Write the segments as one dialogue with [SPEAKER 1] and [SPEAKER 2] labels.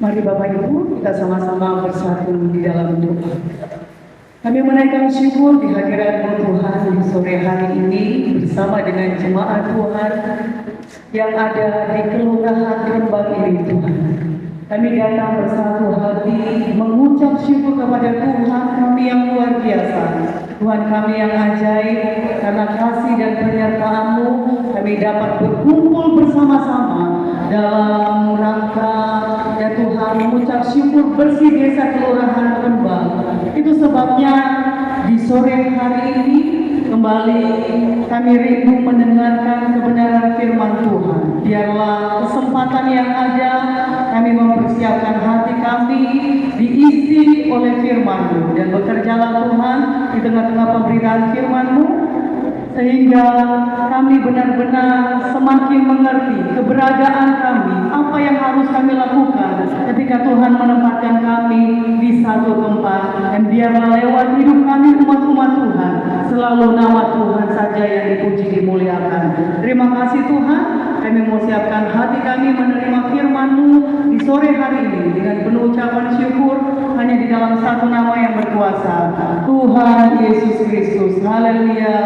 [SPEAKER 1] Mari Bapak Ibu kita sama-sama bersatu di dalam doa. Kami menaikkan syukur di hadirat Tuhan di sore hari ini bersama dengan jemaat Tuhan yang ada di Kelurahan Rembang ini Tuhan. Kami datang bersatu hati mengucap syukur kepada Tuhan kami yang luar biasa, Tuhan kami yang ajaib. Karena kasih dan penyertaan-Mu kami dapat berkumpul bersama-sama dalam rangka ya Tuhan mengucap syukur bersih desa Kelurahan Rembang. Itu sebabnya di sore hari ini kembali kami rindu mendengarkan kebenaran firman Tuhan. Biarlah kesempatan yang ada kami mempersiapkan hati kami diisi oleh firman-Mu, dan bekerjalah Tuhan di tengah-tengah pemberitaan firman-Mu sehingga kami benar-benar semakin mengerti keberadaan kami, apa yang harus kami lakukan ketika Tuhan menempatkan kami di satu tempat. Dan biarlah lewat hidup kami umat-umat Tuhan selalu nama Tuhan saja yang dipuji dimuliakan. Terima kasih Tuhan, kami mau siapkan hati kami menerima firman-Mu di sore hari ini dengan penuh ucapan syukur hanya di dalam satu nama yang berkuasa, Tuhan Yesus Kristus. Haleluya.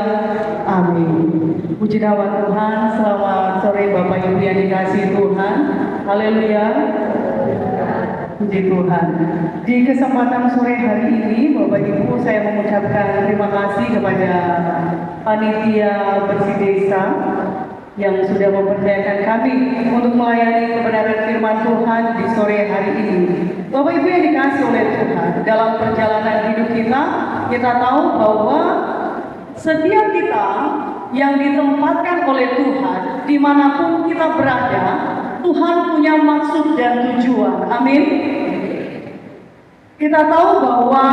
[SPEAKER 1] Amin. Puji nama Tuhan. Selamat sore Bapak Ibu yang dikasihi Tuhan. Haleluya. Puji Tuhan. Di kesempatan sore hari ini Bapak Ibu saya mengucapkan terima kasih kepada panitia bersih desa yang sudah mempercayakan kami untuk melayani kebenaran firman Tuhan di sore hari ini. Bapak Ibu yang dikasihi oleh Tuhan, dalam perjalanan hidup kita tahu bahwa setiap kita yang ditempatkan oleh Tuhan, dimanapun kita berada, Tuhan punya maksud dan tujuan. Amin. Kita tahu bahwa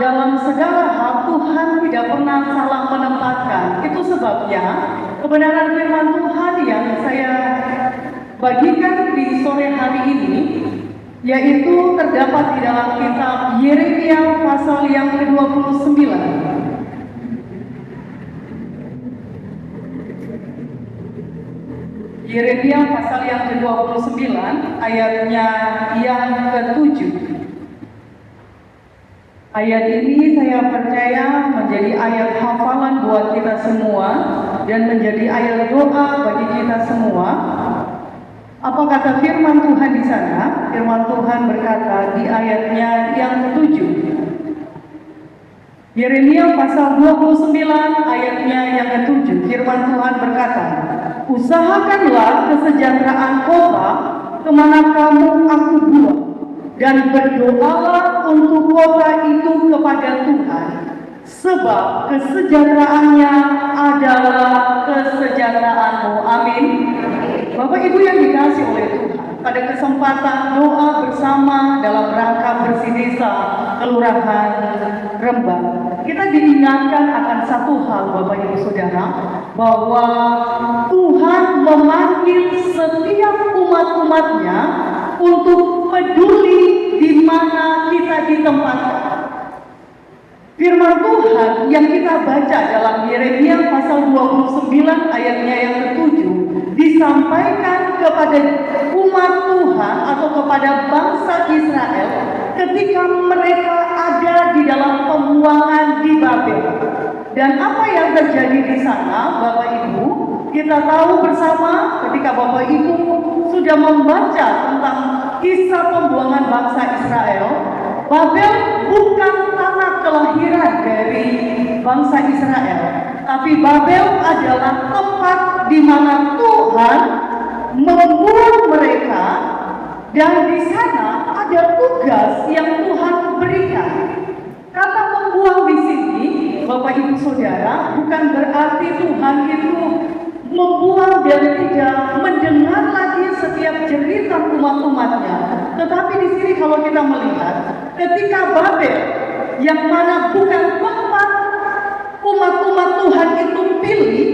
[SPEAKER 1] dalam segala hal Tuhan tidak pernah salah menempatkan. Itu sebabnya kebenaran firman Tuhan yang saya bagikan di sore hari ini, yaitu terdapat di dalam kitab Yeremia pasal yang ke-29. Yeremia pasal yang ke-29 ayatnya yang ke-7. Ayat ini saya percaya menjadi ayat hafalan buat kita semua dan menjadi ayat doa bagi kita semua. Apa kata firman Tuhan di sana? Firman Tuhan berkata di ayatnya yang ke-7. Yeremia pasal 29 ayatnya yang ke-7. Firman Tuhan berkata, usahakanlah kesejahteraan kota kemana kamu aku buat, dan berdoalah untuk kota itu kepada Tuhan, sebab kesejahteraannya adalah kesejahteraanmu. Amin. Bapak Ibu yang dikasihi oleh Tuhan, pada kesempatan doa bersama dalam rangka bersih desa Kelurahan Rembang, kita diingatkan akan satu hal Bapak Ibu Saudara, bahwa Tuhan memanggil setiap umat-umatnya untuk peduli di mana kita ditempatkan. Firman Tuhan yang kita baca dalam Yeremia pasal 29 ayatnya yang ke-7 disampaikan kepada umat Tuhan atau kepada bangsa Israel ketika mereka ada di dalam pembuangan di Babel. Dan apa yang terjadi di sana Bapak Ibu, kita tahu bersama ketika Bapak Ibu sudah membaca tentang kisah pembuangan bangsa Israel. Babel bukan tanah kelahiran dari bangsa Israel, tapi Babel adalah tempat di mana Tuhan membuat mereka, dan di sana ada tugas yang Tuhan berikan. Kata membuang di sini, Bapak Ibu Saudara, bukan berarti Tuhan itu membuang dan tidak mendengar lagi setiap jeritan umat-umatnya. Tetapi di sini kalau kita melihat, ketika Babel yang mana bukan tempat umat-umat Tuhan itu pilih,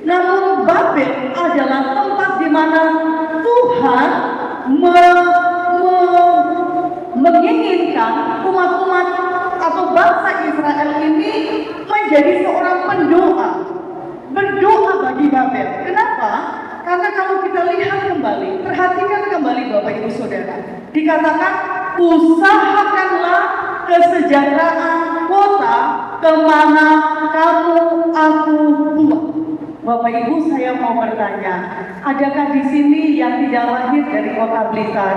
[SPEAKER 1] namun Babel adalah tempat di mana Tuhan menginginkan umat-umat atau bangsa Israel ini menjadi seorang pendoa, berdoa bagi Babel. Kenapa? Karena kalau kita lihat kembali, perhatikan kembali Bapak Ibu Saudara. Dikatakan, usahakanlah kesejahteraan kota kemana kamu aku buat. Bapak Ibu, saya mau bertanya, adakah di sini yang tidak lahir dari kota Blitar?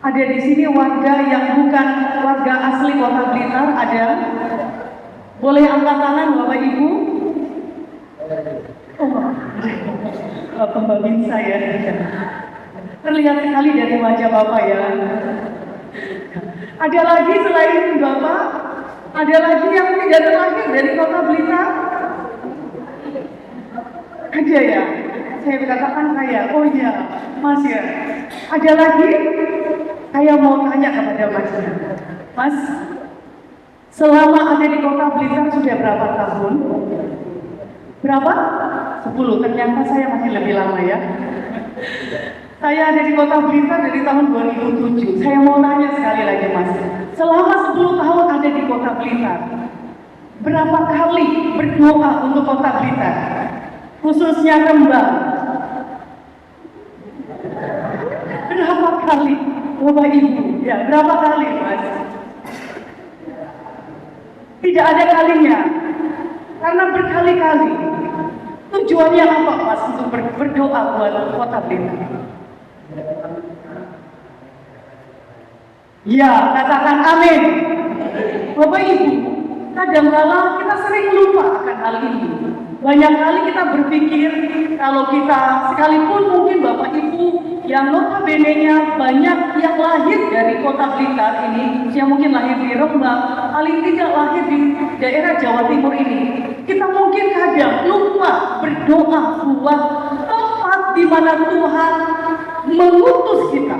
[SPEAKER 1] Ada di sini warga yang bukan warga asli kota Blitar? Ada? Boleh angkat tangan Bapak Ibu? Oh, pembamin saya. Terlihat sekali dari wajah Bapak ya. Ada lagi selain Bapak? Ada lagi yang tidak terlahir dari kota Blitar? Ada ya? Saya berkatakan saya, oh iya, Mas ya. Ada lagi? Saya mau tanya kepada Mas. Mas, selama ada di kota Blitar sudah berapa tahun? Berapa? 10. Ternyata saya masih lebih lama ya. Saya ada di kota Blitar dari tahun 2007. Saya mau tanya sekali lagi Mas. Selama 10 tahun ada di kota Blitar, berapa kali berdoa untuk kota Blitar? Khususnya Rembang. Berapa kali? Bapak Ibu, ya berapa kali Mas? Tidak ada kalinya. Karena berkali-kali. Tujuannya apa Mas untuk berdoa buat kota Blitar? Ya, katakan amin. Bapak Ibu, kadang-kala kita sering lupa akan hal ini. Banyak kali kita berpikir kalau kita, sekalipun mungkin Bapak Ibu yang notabene-nya banyak yang lahir dari kota Blitar ini, yang mungkin lahir di Rembang, paling tidak lahir di daerah Jawa Timur ini, kita mungkin kadang lupa berdoa buat tempat di mana Tuhan mengutus kita.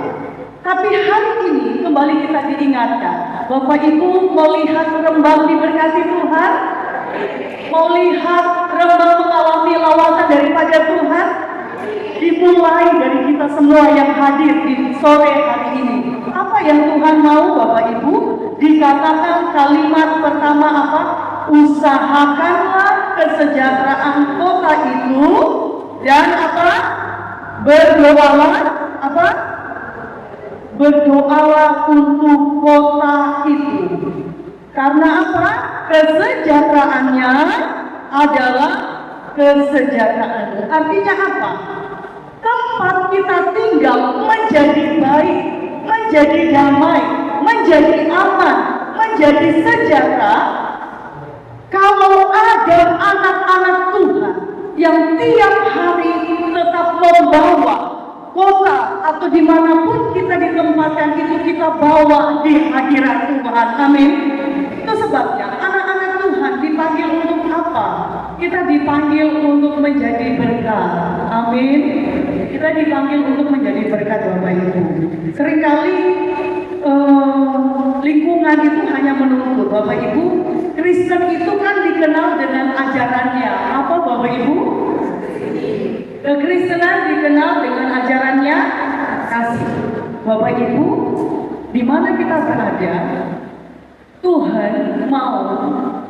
[SPEAKER 1] Tapi hari ini kembali kita diingatkan, Bapak Ibu melihat Rembang diberkati Tuhan, melihat Rembang mengalami lawatan daripada Tuhan, dimulai dari kita semua yang hadir di sore hari ini. Apa yang Tuhan mau Bapak Ibu? Dikatakan kalimat pertama apa? Usahakanlah kesejahteraan kota itu dan apa? Berdoalah apa? Berdoalah untuk kota itu. Karena apa? Kesejahteraannya adalah kesejahteraan. Artinya apa? Tempat kita tinggal menjadi baik, menjadi damai, menjadi aman, menjadi sejahtera. Kalau ada anak-anak Tuhan yang tiap hari tetap membawa kota atau dimanapun kita ditempatkan itu kita bawa di hadirat Tuhan. Amin. Itu sebabnya anak-anak Tuhan dipanggil untuk apa? Kita dipanggil untuk menjadi berkat. Amin. Kita dipanggil untuk menjadi berkat Bapak Ibu. Seringkali lingkungan itu hanya menuntut Bapak Ibu. Kristen itu kan dikenal dengan ajarannya. Apa Bapak Ibu? Kekristenan dikenal dengan ajarannya kasih. Bapak Ibu, di mana kita berada, Tuhan mau,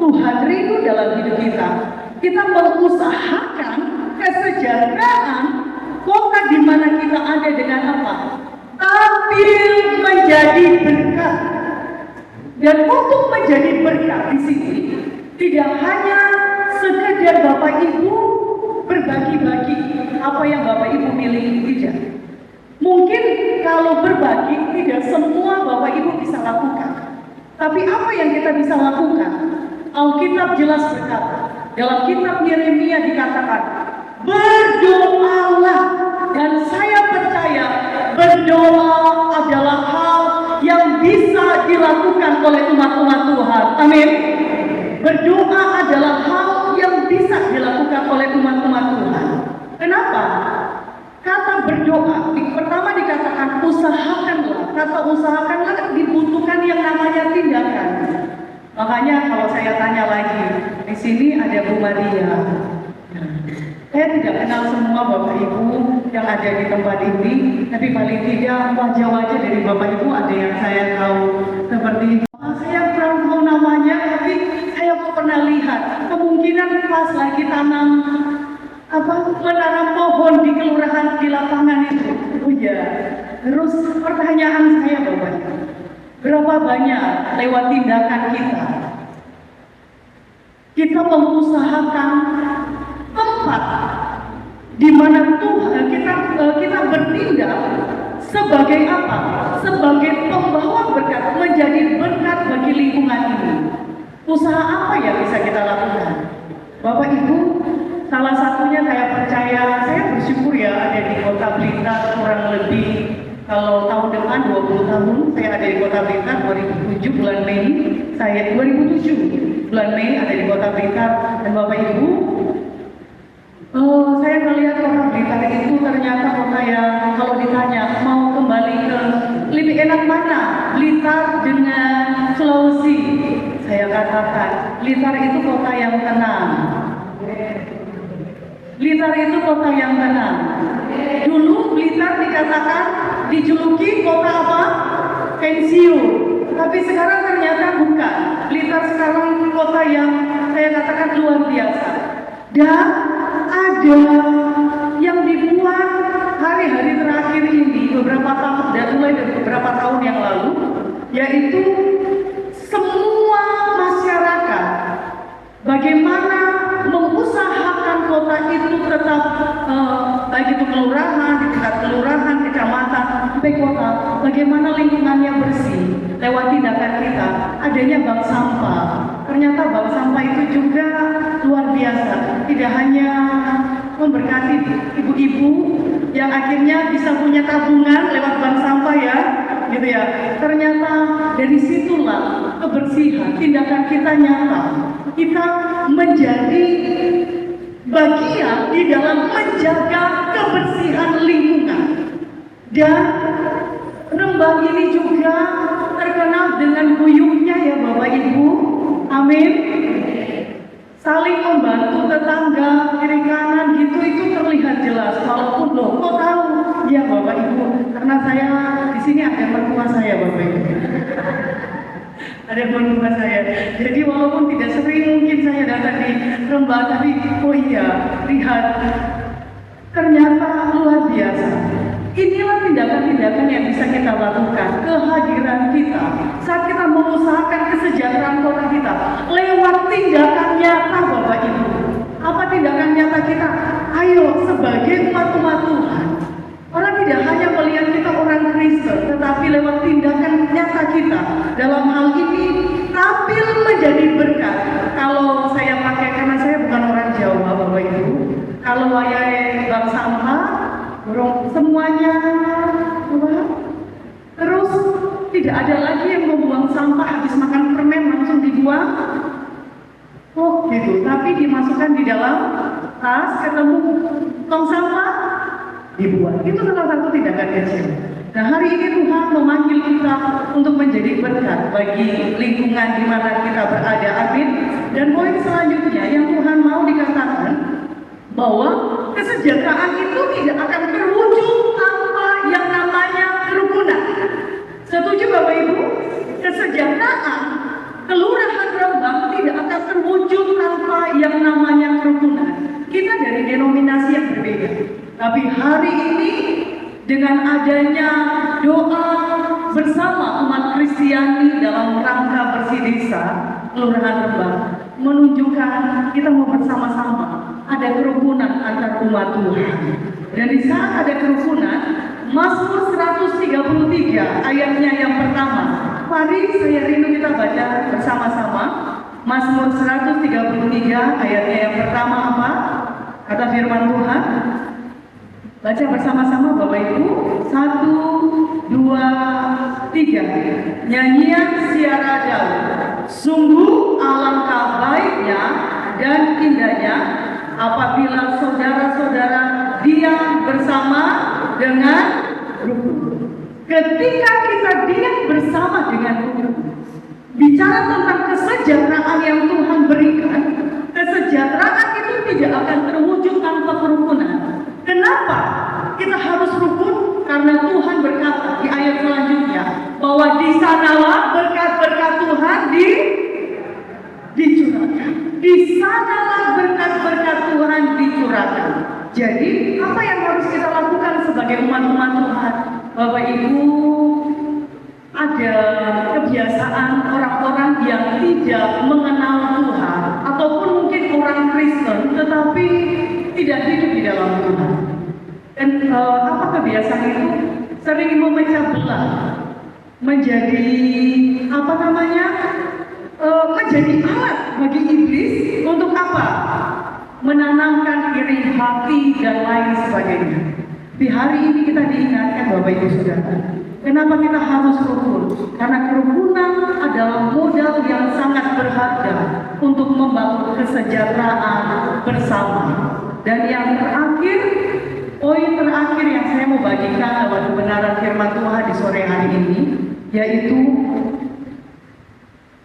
[SPEAKER 1] Tuhan rindu dalam hidup kita. Kita mengusahakan kesejahteraan kota di mana kita ada dengan apa? Tampil menjadi berkat. Dan untuk menjadi berkat di sini tidak hanya sekedar Bapak Ibu berbagi-bagi apa yang Bapak Ibu miliki, tidak. Mungkin kalau berbagi tidak semua Bapak Ibu bisa lakukan. Tapi apa yang kita bisa lakukan? Alkitab jelas berkata, dalam kitab Yeremia dikatakan, berdoalah. Dan saya percaya berdoa adalah hal yang bisa dilakukan oleh umat-umat Tuhan. Amin. Berdoa adalah hal yang bisa dilakukan oleh umat-umat Tuhan. Kenapa? Kata berdoa, pertama dikatakan usahakanlah. Kata usahakanlah dibutuhkan yang namanya tindakan. Makanya kalau saya tanya lagi, di sini ada Bu Maria. Saya tidak kenal semua Bapak Ibu yang ada di tempat ini, tapi paling tidak wajah-wajah dari Bapak Ibu ada yang saya tahu seperti saya kurang tahu namanya, tapi saya pernah lihat kemungkinan pas lagi tanam menanam pohon di kelurahan di lapangan itu. Oh iya. Terus pertanyaan saya Bapak, berapa banyak lewat tindakan kita mengusahakan tempat di mana Tuhan kita bertindak sebagai apa? Sebagai pembawa berkat, menjadi berkat bagi lingkungan ini. Usaha apa yang bisa kita lakukan? Bapak Ibu, salah satunya saya bersyukur ya ada di Kota Blitar kurang lebih, kalau tahun depan 20 tahun saya ada di Kota Blitar. 2007 bulan Mei, 2007 bulan Mei ada di Kota Blitar. Dan Bapak Ibu, saya melihat Kota Blitar itu ternyata kota yang kalau ditanya mau kembali ke lebih enak mana, Blitar dengan Sulawesi, saya katakan Blitar itu kota yang tenang. Blitar itu kota yang tenang. Dulu Blitar dikatakan dijuluki kota apa? Pensiun. Tapi sekarang ternyata bukan. Blitar sekarang kota yang saya katakan luar biasa. Dan ada yang dibuat hari-hari terakhir ini beberapa tahun, dan mulai dari beberapa tahun yang lalu, yaitu semua masyarakat bagaimana mengusahakan kota itu tetap baik itu kelurahan, di tingkat kelurahan, kecamatan, sampai kota, bagaimana lingkungannya bersih lewat tindakan kita. Adanya bank sampah, ternyata bank sampah itu juga luar biasa, tidak hanya memberkati ibu-ibu yang akhirnya bisa punya tabungan lewat bank sampah ya, gitu ya. Ternyata dari situlah kebersihan, tindakan kita nyata. Kita menjadi bagian di dalam menjaga kebersihan lingkungan. Dan Rembang ini juga terkenal dengan guyupnya ya Bapak Ibu. Amin. Saling membantu tetangga, kiri kanan gitu, itu terlihat jelas. Walaupun loh, kok tahu? Ya Bapak Ibu, karena saya di sini ada mertua saya Bapak Ibu. Ada mertua saya. Jadi walaupun tidak sering mungkin saya datang di Rembang, tapi oh iya, lihat, ternyata luar biasa. Inilah tindakan-tindakan yang bisa kita lakukan, kehadiran kita saat kita mengusahakan kesejahteraan kota kita lewat tindakan nyata Bapak Ibu. Apa tindakan nyata kita? Ayo sebagai umat-umat Tuhan, orang tidak hanya melihat kita orang Kristen, tetapi lewat tindakan nyata kita dalam hal ini tampil menjadi berkat. Kalau saya pakai, karena saya bukan orang Jawa Bapak Ibu, kalau wayai bank sampah semuanya terus tidak ada lagi yang membuang sampah habis makan permen langsung dibuang, oh gitu, tapi dimasukkan di dalam tas, ketemu tong sampah dibuang. Itu salah satu tindakan kecil. Nah hari ini Tuhan memanggil kita untuk menjadi berkat bagi lingkungan di mana kita berada. Amin. Dan poin selanjutnya yang Tuhan mau dikatakan bahwa kesejahteraan itu tidak akan terwujud tanpa yang namanya kerukunan. Setuju Bapak Ibu? Kesejahteraan Kelurahan Rembang tidak akan terwujud tanpa yang namanya kerukunan. Kita dari denominasi yang berbeda, tapi hari ini dengan adanya doa bersama umat Kristiani dalam rangka bersih desa Kelurahan Rembang menunjukkan kita mau bersama-sama. Ada kerukunan antar umat Tuhan. Dan di saat ada kerukunan, Mazmur 133 ayatnya yang pertama. Mari saya rindu kita baca bersama-sama. Mazmur 133 ayatnya yang pertama apa? Kata firman Tuhan. Baca bersama-sama Bapak Ibu. 1, 2, 3. Nyanyian Siara Daud. Sungguh alangkah baiknya dan indahnya apabila saudara-saudara diam bersama dengan rukun. Ketika kita diam bersama dengan rukun, bicara tentang kesejahteraan yang Tuhan berikan, kesejahteraan itu tidak akan terwujud tanpa kerukunan. Kenapa kita harus rukun? Karena Tuhan berkata di ayat selanjutnya bahwa di sanalah berkat-berkat Tuhan dicurahkan. Di sanalah berkat-berkat Tuhan dicurahkan. Jadi apa yang harus kita lakukan sebagai umat-umat Tuhan? Bapak Ibu, ada kebiasaan orang-orang yang tidak mengenal Tuhan ataupun mungkin orang Kristen tetapi tidak hidup di dalam Tuhan. Dan apa kebiasaan itu? Sering memecah belah, menjadi menjadi alat bagi iblis untuk apa? Menanamkan iri hati dan lain sebagainya. Di hari ini kita diingatkan Bapak Ibu Saudara, kenapa kita harus rukun? Karena kerukunan adalah modal yang sangat berharga untuk membangun kesejahteraan bersama. Dan yang terakhir, poin terakhir yang saya mau bagikan lewat kebenaran firman Tuhan di sore hari ini, yaitu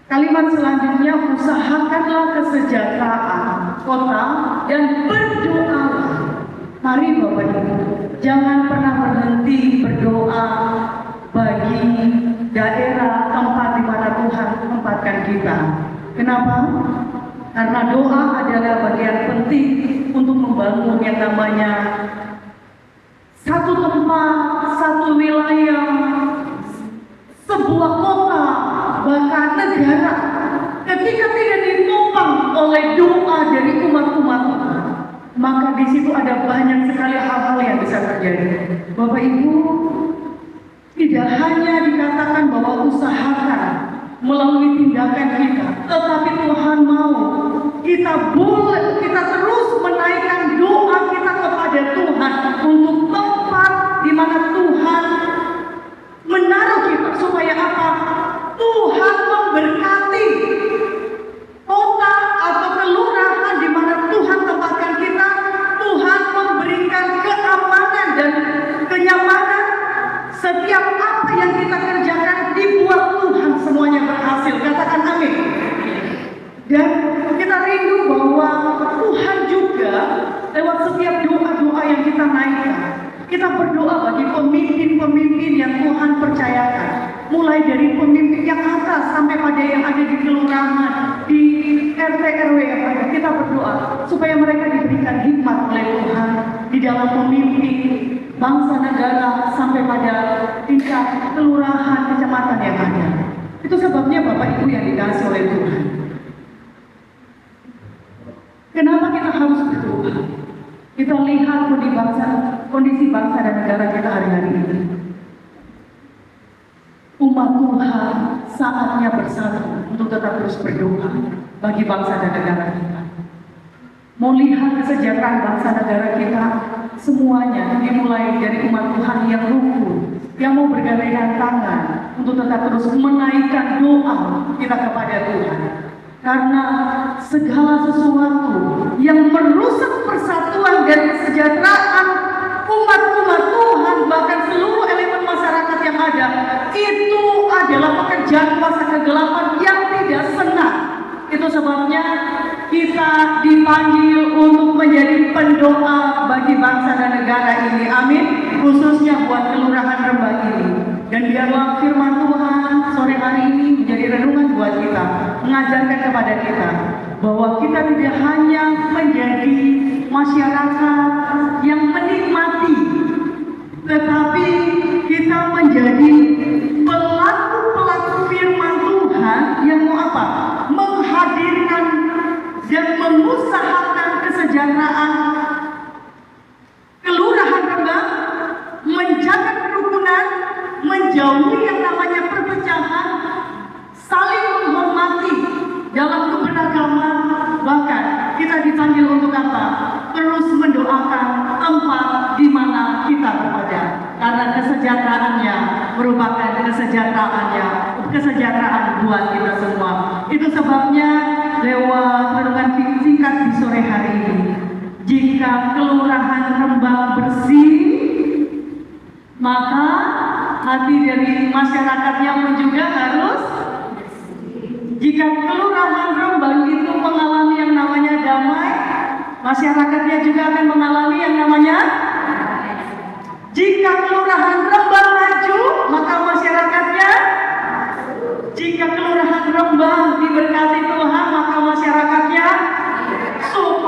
[SPEAKER 1] kalimat selanjutnya, usahakanlah kesejahteraan kota dan berdoalah. Mari Bapak Ibu, jangan pernah berhenti berdoa bagi daerah tempat di mana Tuhan tempatkan kita. Kenapa? Karena doa adalah bagian penting untuk membangun yang namanya satu tempat, satu wilayah, sebuah kota, bahkan negara. Ketika tidak ditopang oleh doa dari umat-umat, maka di situ ada banyak sekali hal-hal yang bisa terjadi. Bapak Ibu, tidak hanya dikatakan bahwa usahakan melalui tindakan kita, tetapi Tuhan mau kita terus menaikkan doa kita kepada Tuhan untuk tempat di mana Tuhan menaruh kita, supaya apa? Tuhan memberkati kota atau kelurahan di mana Tuhan tempatkan kita. Tuhan memberikan keamanan dan kenyamanan. Setiap apa yang kita kerjakan dibuat Tuhan semuanya berhasil. Katakan amin. Dan kita rindu bahwa Tuhan juga lewat setiap doa-doa yang kita naikkan, kita berdoa bagi pemimpin-pemimpin yang Tuhan percayakan. Mulai dari pemimpin yang atas sampai pada yang ada di kelurahan, di RT RW yang ada, kita berdoa supaya mereka diberikan hikmat oleh Tuhan di dalam memimpin bangsa negara sampai pada tingkat kelurahan, kecamatan yang ada. Itu sebabnya Bapak Ibu yang dikasih oleh Tuhan. Kenapa kita harus berdoa? Kita lihat kondisi bangsa dan negara kita hari-hari ini. Umat Tuhan saatnya bersatu untuk tetap terus berdoa bagi bangsa dan negara kita. Mau lihat kesejahteraan bangsa negara kita, semuanya dimulai dari umat Tuhan yang rukun, yang mau bergandengan tangan untuk tetap terus menaikkan doa kita kepada Tuhan. Karena segala sesuatu yang merusak persatuan dan kesejahteraan umat-umat Tuhan, bahkan seluruh elemen masyarakat yang ada, itu adalah pekerjaan kuasa kegelapan yang tidak senang. Itu sebabnya kita dipanggil untuk menjadi pendoa bagi bangsa dan negara ini. Amin. Khususnya buat kelurahan Rembang ini. Dan biarlah firman Tuhan sore hari ini menjadi renungan buat kita, mengajarkan kepada kita bahwa kita tidak hanya menjadi masyarakat yang menikmati, tetapi kita menjadi pelaku-pelaku firman Tuhan yang mau apa? Menghadirkan dan mengusahakan kesejahteraan kelurahan Rembang, menjaga kerukunan, menjauhi yang namanya perpecahan, saling menghormati dalam keberagaman. Bahkan kita dipanggil untuk apa? Terus mendoakan tempat di mana kita berada, karena kesejahteraannya merupakan kesejahteraan buat kita semua. Itu sebabnya lewat renungan singkat di sore hari ini, jika kelurahan Rembang bersih, maka hati dari masyarakatnya pun juga harus. Jika kelurahan Rembang itu mengalami yang namanya damai, masyarakatnya juga akan mengalami yang namanya. Jika kelurahan Rembang maju, maka masyarakatnya. Jika kelurahan Rembang diberkati Tuhan, maka masyarakatnya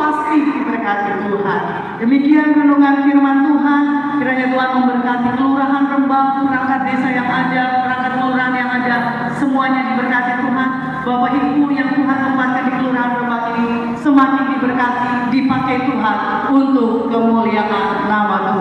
[SPEAKER 1] pasti diberkati Tuhan. Demikian diberkati Tuhan. Bapak Ibu yang Tuhan tempatkan di Kelurahan Rembang ini semakin diberkati, dipakai Tuhan untuk kemuliaan nama Tuhan.